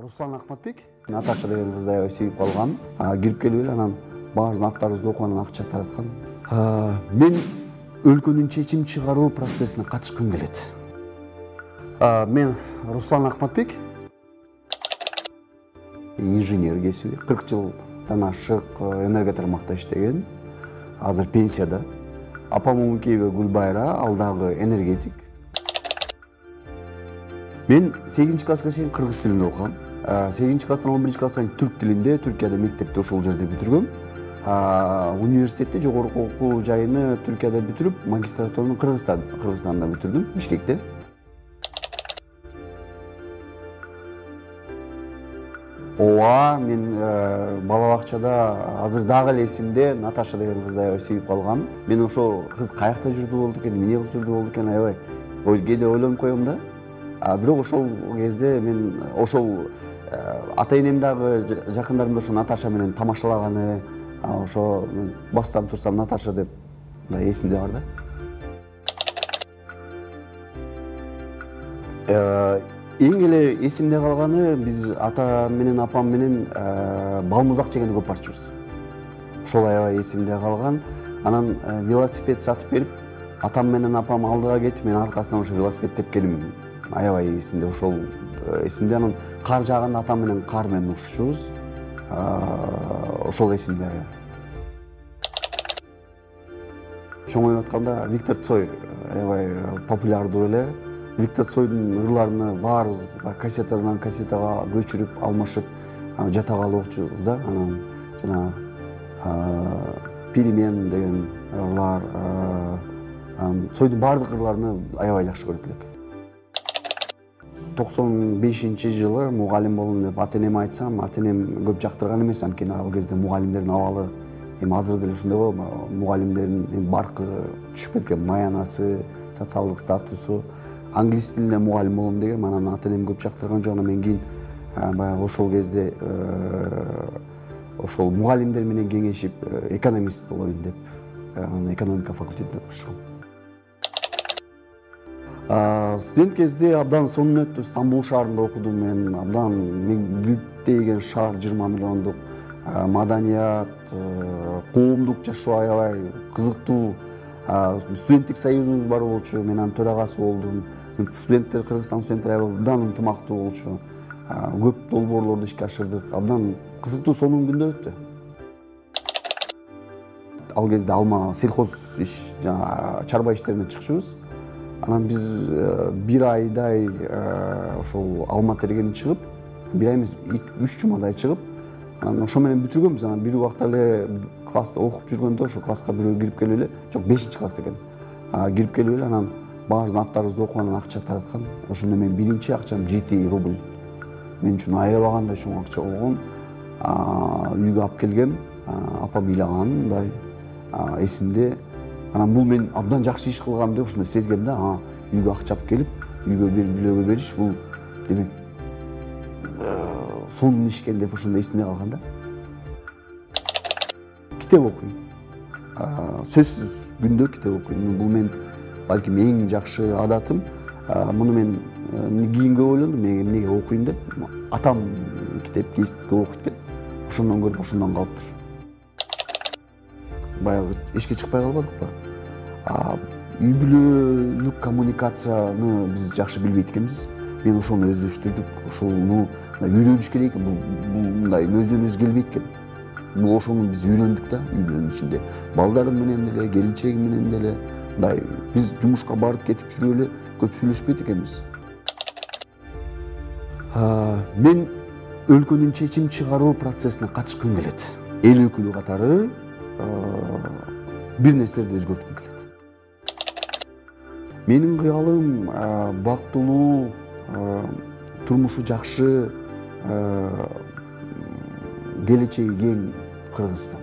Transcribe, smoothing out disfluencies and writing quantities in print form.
Руслан Ахматбек, Наташа деген кызды аябай сүйүп калгам. Кирип келип эле анан баардык аттарыбызды окуп анан акча тараткан. Мен өлкөнүн чечим чыгаруу процессине катышкым келет. Мен Руслан Ахматбек, инженер кесиби, 40 жылдан ашык энергия тармакта иштеген. Азыр пенсияда. Апам Умукеева Гүлбайра, ал дагы энергетик. Мен 8 класска чейин кыргыз тилинде окугам. 8 класстан 11 класска чейин түрк тилинде, Түркияда мектепти ошол жерде бүтүргөм. Университетти, жогорку окуу жайыны Түркияда бүтүрүп, магистратураны Кыргызстанда бүтүрдүм, Бишкекте. Ооба, мен бала бакчада азыр дагы эле эсимде Наташа деген кызды аябай сүйүп калгам. Мен ошол кыз каякта жүрдү болду экен, эмне кылып жүрдү болду экен аябай кээде ойлонуп коем да. Бирок ошол кезде мен ошол ата-энем дагы жакындарым ошо Наташа менен тамашалаганы, ошо бассам турсам Наташа деп эсимде бар да. Эң эле эсимде калганы биз ата менен апам менен балмуздак жегенди көп барчубуз. Ошол аябай эсимде калган. Анан велосипед сатып берип, атам менен апам алдыга кетип, мен аркасынан ошо велосипед тепкеним аябай эсимде. Ошол эсимде. Анан кар жааганда атам менен кар менен уччубуз. Ошол эсимде аябай. Чоңоюп атканда Виктор Цой аябай популярдуу эле. Виктор Цойдун ырларыны баарыбыз кассетадан кассетага көчүрүп, алмашып жата калуучубуз да. Анан жана перемен деген ырлар, Цойдун баардык ырларыны аябай жакшы көрөт элек. 95-жылы мугалим болом деп ата-энеме айтсам, ата-энем көп жактырган эмес, анткени ал кезде мугалимдердин абалы эми азыр деле ошондой го, мугалимдердин баркы түшүп кеткен, маянасы, социалдык статусу. Англис тилинде мугалим болом деген, анан ата-энем көп жактырган жок. Мен кийин баягы ошол кезде ошол мугалимдер менен кеңешип экономист болоюн деп, экономика факультетине окушкам. Студент кезде абдан сонун өттү. Стамбул шаарында окудум мен. Абдан мегилтейген шаар, 20 миллиондук маданият, коомдук жашоо аябай кызыктуу. Студенттик союзубуз бар болчу, мен анын төрагасы болдум. Студенттер, Кыргызстан студенттери абдан ынтымактуу болчу. Көп долбоорлорду ишке ашырдык. Абдан кызыктуу сонун күндөр өттү. Ал кезде алма, сельхоз иш, чарба иштерине чыкчубуз. Анан биз бир айдай ошол алма тергени чыгып, бир ай эмес, 3 жумадай чыгып, анан ошо менен бүтүргөнбүз. Анан бир убакта эле класста окуп жүргөндө ошо класска бирөө кирип келип эле, жок 5-класста экен. Кирип келип эле анан баардык аттарыбызды окуп анан акча тараткан. Ошондо мен биринчи акчам 7 рубль. Мен үчүн аябагандай чоң акча болгон. Үйгө алып келгем, апам ыйлаган мындай эсимде. Анан бул мен абдан жакшы иш кылгам деп ушундай сезгем да. Үйгө акча алып келип, үйгө бирөөгө бериш, бул демек сонун иш экен деп ошондой эсимде калган да. Китеп окуйм. Сөзсүз күндө китеп окуйм. Бул мен балким эң жакшы адатым. Муну мен кийинге ойлондум, мен эмнеге окуйм деп. Атам китеп көп окуйт экен. Ошондон көрүп, ошондон калыптыр. Баягы эшикке чыкпай калбадыкпы? Үй бүлөлүк коммуникацияны биз жакшы билбейт экенбиз. Мен ошону өздөштүрдүк. Ошону үйрөнүш керек экен. Бул мындай өзүнөн өзү келбейт экен. Бул ошону биз үйрөндүк да, үй бүлөнүн ичинде. Балдарым менен деле, келинчегим менен деле мындай биз жумушка барып кетип жүрүп эле көп сүйлөшпөйт экенбиз. Мен өлкөнүн чечим чыгаруу процессине катышкым келет. Эл өкүлү катары бир нерселерди өзгөрткүм келет. Менин кыялым бактылуу, турмушу жакшы, келечеги кең Кыргызстан.